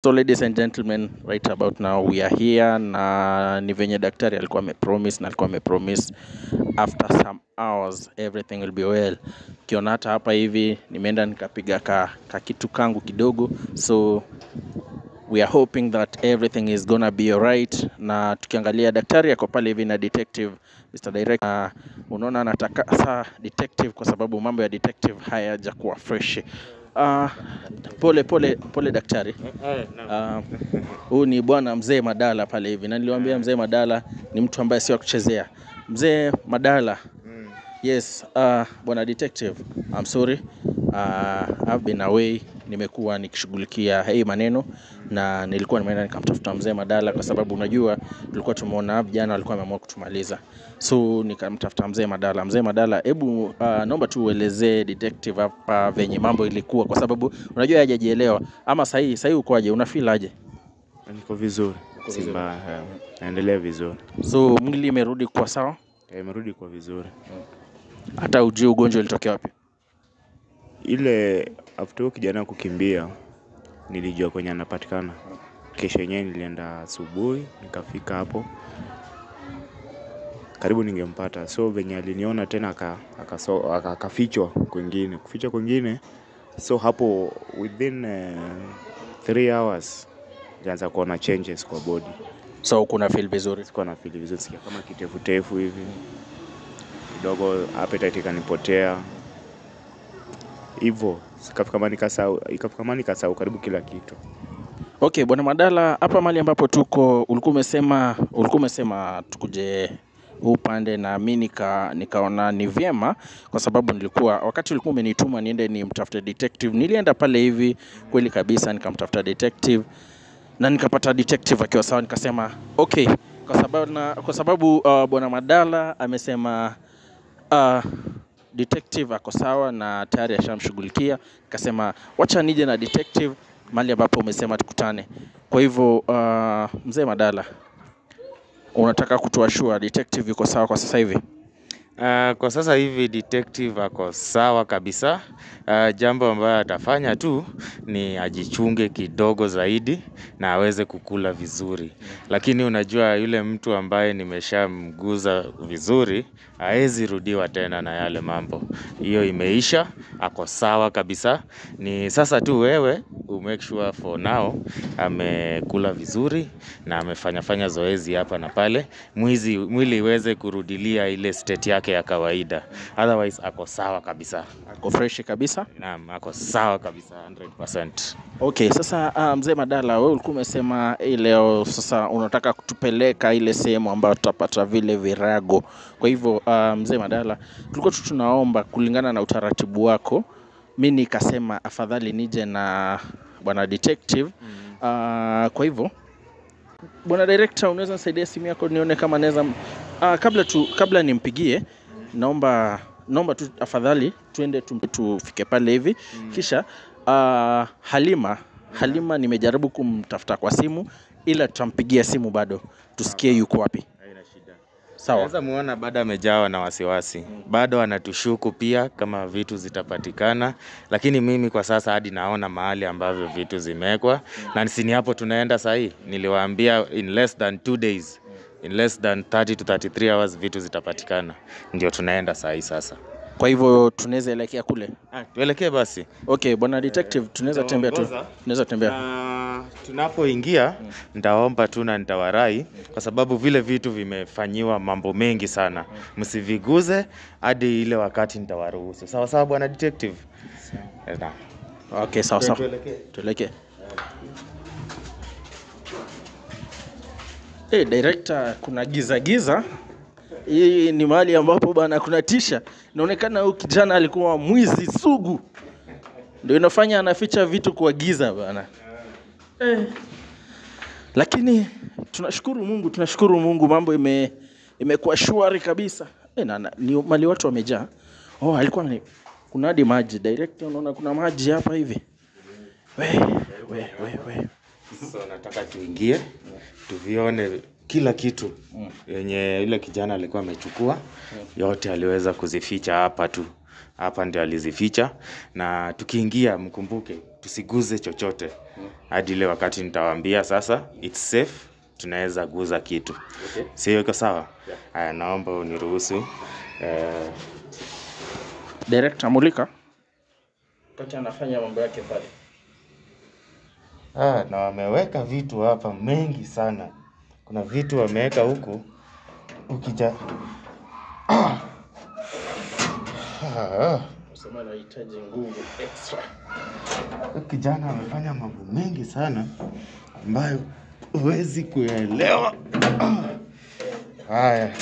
So ladies and gentlemen, right about now we are here na ni venye daktari alikuwa amepromise after some hours everything will be well. Kiona hata hapa hivi nimeenda nikapiga ka kitu kangu kidogo, so we are hoping that everything is gonna be alright. Na tukiangalia daktari yako pale hivi na detective Mr. Director, unaona anataka saa detective kwa sababu mambo ya detective hayajakuwa fresh. Pole daktari. Huu ni bwana Mzee Madala pale hivi, na niliwaambia Mzee Madala ni mtu ambaye sio kuchezea. Mzee Madala. Yes, bwana detective, I'm sorry. I've been away, nimekuwa nikishughulikia hii maneno, na nilikuwa nimeenda nikamtafuta Mzee Madala kwa sababu unajua tulikuwa tumeona jana alikuwa ameamua kutumaliza. So nikamtafuta Mzee Madala. Mzee Madala, hebu naomba tu uelezee detective hapa venye mambo ilikuwa, kwa sababu unajua hajajielewa. Ama sahi uko aje? Una feel aje? Niko vizuri. Simba naendelea vizuri. So mwili imerudi kwa sawa? Imerudi kwa vizuri. Hata ujui ugonjwa ulitokea wapi? Ile after kijana kukimbia nilijua kwenye anapatikana. Kesho yenyewe nilienda asubuhi nikafika hapo. Karibu ningempata. So venye aliniona tena akafichwa kwingine. Kufichwa kwingine. So hapo within 3 hours nilianza kuona changes kwa body. So kuna feel vizuri? Sikuwa na feel vizuri, sikia kama kitefu hivi. Kidogo appetite ikanipotea. Hivyo ikafika mani kasahau karibu kila kitu. Okay, bwana Madala, hapa mali ambapo tuko ulikuwa umesema tukuje upande, na mimi nikaona ni vyema kwa sababu wakati ulikuwa umenituma niende nimtafute detective, nilienda pale hivi kweli kabisa nikamtafuta detective na nikapata detective akiwa sawa. Nikasema okay, kwa sababu bwana Madala amesema detective ako sawa na tayari ashamshughulikia, nikasema wacha nije na detective mali ambapo umesema tukutane. Kwa hivyo Mzee Madala, unataka kutuashua detective yuko sawa kwa sasa hivi? Kwa sasa hivi detective ako sawa kabisa. Jambo ambayo atafanya tu ni ajichunge kidogo zaidi na aweze kukula vizuri. Lakini unajua yule mtu ambaye nimeshamguza vizuri haezi rudiwa tena na yale mambo. Hiyo imeisha, ako sawa kabisa. Ni sasa tu wewe make sure for now amekula vizuri na amefanya zoezi hapa na pale, mwili iweze kurudilia ile state yake ya kawaida. Otherwise ako sawa kabisa. Ako fresh kabisa? Naam, ako sawa kabisa 100%. Okay, sasa Mzee Madala, wewe ulikuwa umesema leo sasa unataka kutupeleka ile sehemu ambayo tutapata vile virago. Kwa hivyo Mzee Madala, tulikuwa tunaomba kulingana na utaratibu wako, mimi nikasema afadhali nije na bwana detective. Kwa hivyo bwana director, unaweza nisaidia simu yako nione kama naweza kabla nimpigie, naomba tu afadhali tuende tufike pale hivi. Kisha Halima nimejaribu kumtafuta kwa simu, ila tutampigia simu bado tusikie yuko wapi. Haina shida. Sawa. Naweza muona bado amejawa na wasiwasi. Bado anatushuku pia kama vitu zitapatikana, lakini mimi kwa sasa hadi naona mahali ambavyo vitu zimekwa, na nisini hapo tunaenda sahi. Niliwaambia in less than 2 days, in less than 30 to 33 hours vitu zitapatikana. Ndio tunaenda sahi sasa. Kwa hivyo tunaweza elekea kule. Tuelekee basi. Okay, bwana detective, tunaweza tembea tu. Tunaweza tembea. Tunapoingia nitaomba tu na nitawarai, kwa sababu vile vitu vimefanyiwa mambo mengi sana. Msiviguze hadi ile wakati nitawaruhusu. Sawa sawa bwana detective? Sawa. Okay, sawa. Tuelekee. Director, kuna giza. Hii ni mahali ambapo bana kuna tisha. Inaonekana huyu kijana alikuwa mwizi sugu, ndio inafanya anaficha vitu kwa giza bana. Lakini tunashukuru Mungu mambo imekuwa shwari kabisa. Ni mali watu wamejaa. Alikuwa kuna hadi maji. Director, unaona kuna maji hapa hivi. So nataka tuingie tuvione kila kitu yenye ile kijana alikuwa amechukua, yote aliweza kuzificha hapa tu. hapa ndio alizificha, na tukiingia mkumbuke tusiguze chochote hadi ile wakati nitawaambia sasa it's safe, tunaweza guza kitu. Okay. Sio iko sawa? Haya, naomba uniruhusu. Director mulika wakati anafanya mambo yake pale. Na wameweka vitu hapa mengi sana. Kuna vitu wameweka huku ukija Nasema anahitaji nguvu extra. Kijana amefanya mambo mengi sana ambayo huwezi kuelewa. Haya,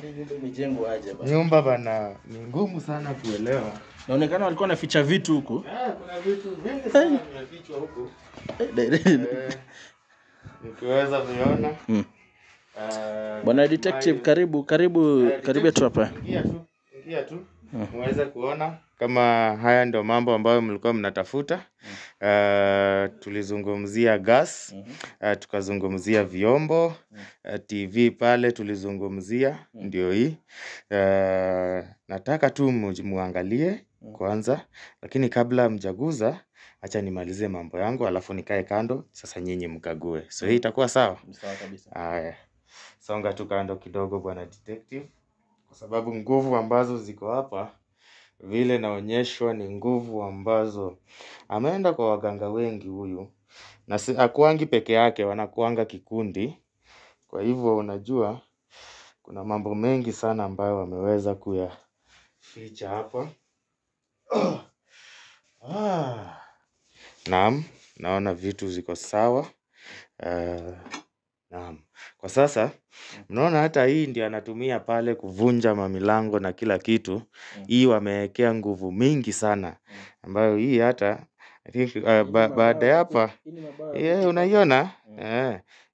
Nyumba imejengwa aje bana? nyumba bana ni ngumu sana kuelewa. Naonekana walikuwa wanaficha vitu huku. Kuna vitu vingi sana vimefichwa huku. Nikiweza kuona. Bwana detective, karibu tu hapa. Ingia tu. Muweze kuona kama haya ndio mambo ambayo mlikuwa mnatafuta. Tulizungumzia gas, tukazungumzia vyombo, TV pale tulizungumzia, ndio hii. Nataka tu muangalie kwanza, lakini kabla mjaguza, acha nimalize mambo yangu alafu nikae kando, sasa nyinyi mkague. So hii itakuwa sawa? Sawa kabisa. Haya. Songa tu kando kidogo bwana detective, kwa sababu nguvu ambazo ziko hapa vile naonyeshwa ni nguvu ambazo ameenda kwa waganga wengi huyu, na hakuangi peke yake, wanakuanga kikundi. Kwa hivyo unajua kuna mambo mengi sana ambayo wameweza kuyaficha hapa. Naam, naona vitu ziko sawa. Naam. Kwa sasa mnaona hata hii ndio anatumia pale kuvunja mamilango na kila kitu. Hii wamewekea nguvu mingi sana, ambayo hii hata I think baada ya hapa unaiona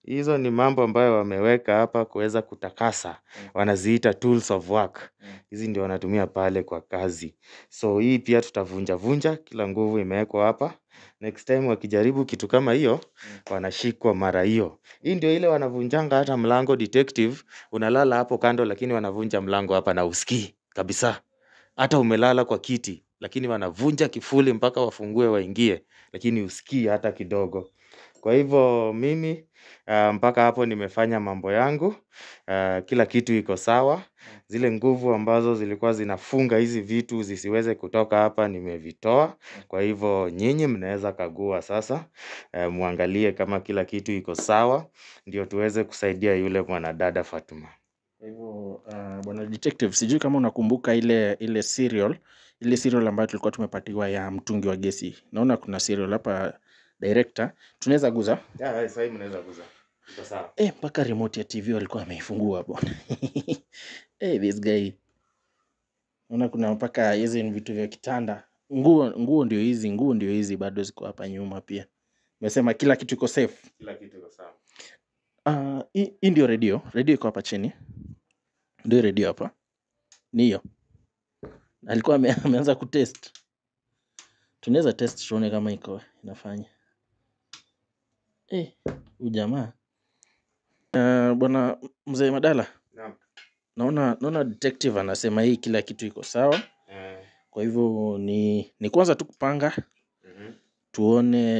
hizo ni mambo ambayo wameweka hapa kuweza kutakasa, wanaziita tools of work. Hizi ndio wanatumia pale kwa kazi. So hii pia tutavunja, kila nguvu imewekwa hapa. Next time wakijaribu kitu kama hiyo, wanashikwa mara hiyo. Hii ndio ile wanavunjanga hata mlango detective, unalala hapo kando lakini wanavunja mlango hapa na usikii kabisa. Hata umelala kwa kiti, lakini wanavunja kifuli mpaka wafungue waingie, lakini usikii hata kidogo. Kwa hivyo mimi mpaka hapo nimefanya mambo yangu, kila kitu iko sawa. Zile nguvu ambazo zilikuwa zinafunga hizi vitu zisiweze kutoka hapa nimevitoa. Kwa hivyo nyinyi mnaweza kagua sasa, muangalie kama kila kitu iko sawa, ndio tuweze kusaidia yule mwanadada Fatuma. Kwa hivyo bwana detective, sijui kama unakumbuka ile serial ambayo tulikuwa tumepatiwa ya mtungi wa gesi. Naona kuna serial hapa director. Tunaweza guza? Sasa hivi mnaweza guza. Iko sawa. Mpaka remote ya TV walikuwa wameifungua bwana. This guy. Naona kuna mpaka hizi vitu vya kitanda. Nguo ndio hizi bado ziko hapa nyuma pia. Nimesema kila kitu iko safe. Kila kitu iko sawa. Hii ndio radio iko hapa chini. Ndio radio hapa. Ni hiyo. Alikuwa ameanza kutest. Tunaweza test tuone kama iko inafanya. Huyu jamaa. Bwana mzee Madala. Naam. Naona detective anasema hii kila kitu iko sawa. Kwa hivyo ni kwanza tu kupanga.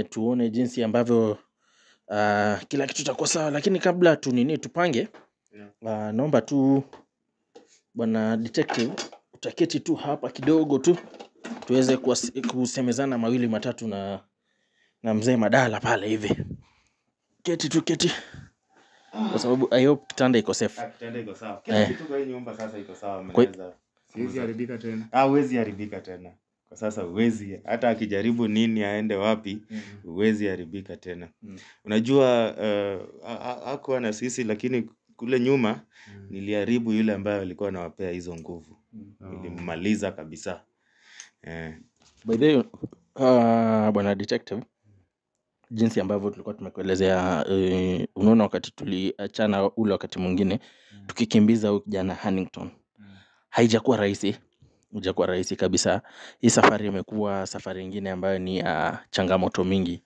Tuone jinsi ambavyo kila kitu itakuwa sawa, lakini kabla tupange, naomba tu bwana detective utaketi tu hapa kidogo tu tuweze kusemezana mawili matatu na mzee Madala pale hivi. Keti. Kwa sababu I hope kitanda iko safe. Kitanda iko sawa. Kila kitu kwa hii nyumba sasa iko sawa, mnaweza. Siwezi haribika tena. Huwezi haribika tena. Kwa sasa huwezi, hata akijaribu nini aende wapi, huwezi haribika tena. Unajua hakuwa na sisi, lakini kule nyuma niliharibu yule ambaye alikuwa anawapea hizo nguvu. Nilimmaliza kabisa. By the way, bwana detective, jinsi ambavyo tulikuwa tumekuelezea, unaona wakati tuliachana ule wakati mwingine tukikimbiza huyu kijana Hannington, haijakuwa rahisi kabisa. Hii safari imekuwa safari nyingine ambayo ni changamoto mingi.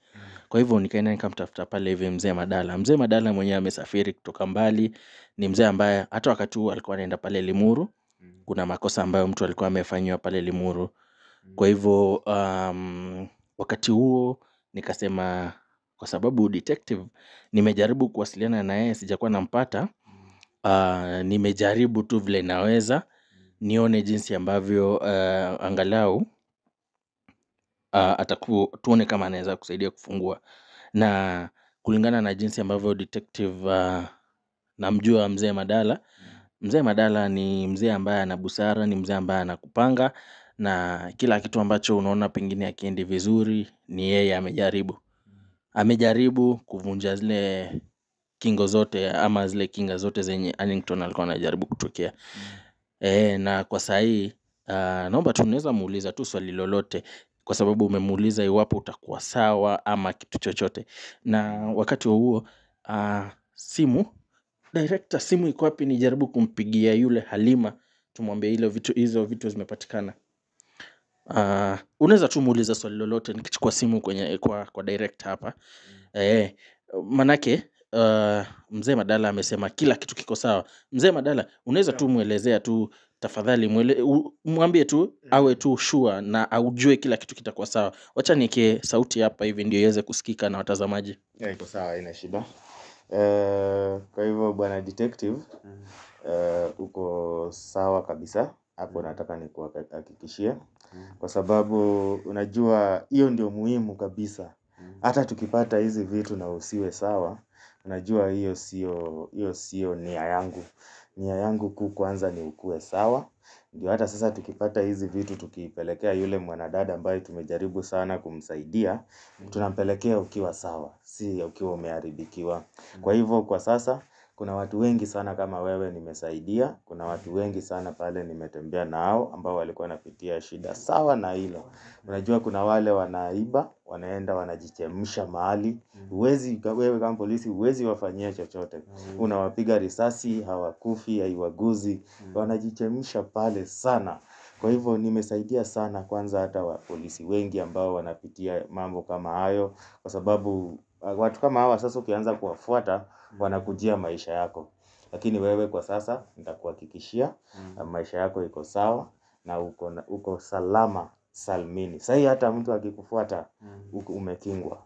Kwa hivyo nikaenda nikamtafuta pale hivi mzee Madala. Mzee Madala mwenyewe amesafiri kutoka mbali, ni mzee ambaye hata wakati huo alikuwa anaenda pale Limuru kuna makosa ambayo mtu alikuwa amefanyiwa pale Limuru. Kwa hivyo wakati huo nikasema, kwa sababu detective nimejaribu kuwasiliana na yeye sijakuwa nampata, nimejaribu tu vile naweza nione jinsi ambavyo angalau tuone kama anaweza kusaidia kufungua. Na kulingana na jinsi ambavyo detective namjua mzee Madala. Mzee Madala ni mzee ambaye ana busara, ni mzee ambaye anakupanga, na kila kitu ambacho unaona pengine hakiendi vizuri ni yeye amejaribu. Amejaribu kuvunja zile kingo zote ama zile kinga zote zenye Annington alikuwa anajaribu kutokea. Na kwa saa hii naomba tunaweza muuliza tu swali lolote, kwa sababu umemuuliza iwapo utakuwa sawa ama kitu chochote. Na wakati huo director, simu iko wapi nijaribu kumpigia yule Halima tumwambie hizo vitu zimepatikana. Unaweza tu muuliza swali lolote nikichukua simu kwa director hapa. Manake mzee Madala amesema kila kitu kiko sawa. Mzee Madala, unaweza tu muelezea tu tafadhali, mwambie tu awe tu sure na aujue kila kitu kitakuwa sawa. Wacha niweke sauti hapa hivi ndio iweze kusikika na watazamaji. Iko sawa, haina shida. Kwa hivyo bwana detective, uko sawa kabisa. Hapo nataka nikuhakikishie, kwa sababu unajua hiyo ndio muhimu kabisa. Hata tukipata hizi vitu na usiwe sawa, unajua hiyo sio nia yangu. Nia yangu kuu kwanza ni ukue sawa. Ndio hata sasa tukipata hizi vitu tukipelekea yule mwanadada ambaye tumejaribu sana kumsaidia, tunampelekea ukiwa sawa, si ukiwa umeharibikiwa. Kwa hivyo kwa sasa kuna watu wengi sana kama wewe nimesaidia. Kuna watu wengi sana pale nimetembea nao ambao walikuwa wanapitia shida sawa na hilo. Unajua kuna wale wanaiba, wanaenda wanajichemsha mahali. Wewe kama polisi huwezi wafanyia chochote. Unawapiga risasi, hawakufi, haiwaguzi. Wanajichemsha pale sana. Kwa hivyo nimesaidia sana kwanza hata polisi wengi ambao wanapitia mambo kama hayo, kwa sababu watu kama hawa sasa ukianza kuwafuata wanakujia maisha yako. Lakini wewe kwa sasa nitakuhakikishia maisha yako iko sawa na uko salama salmini. Sasa hata mtu akikufuata umekingwa.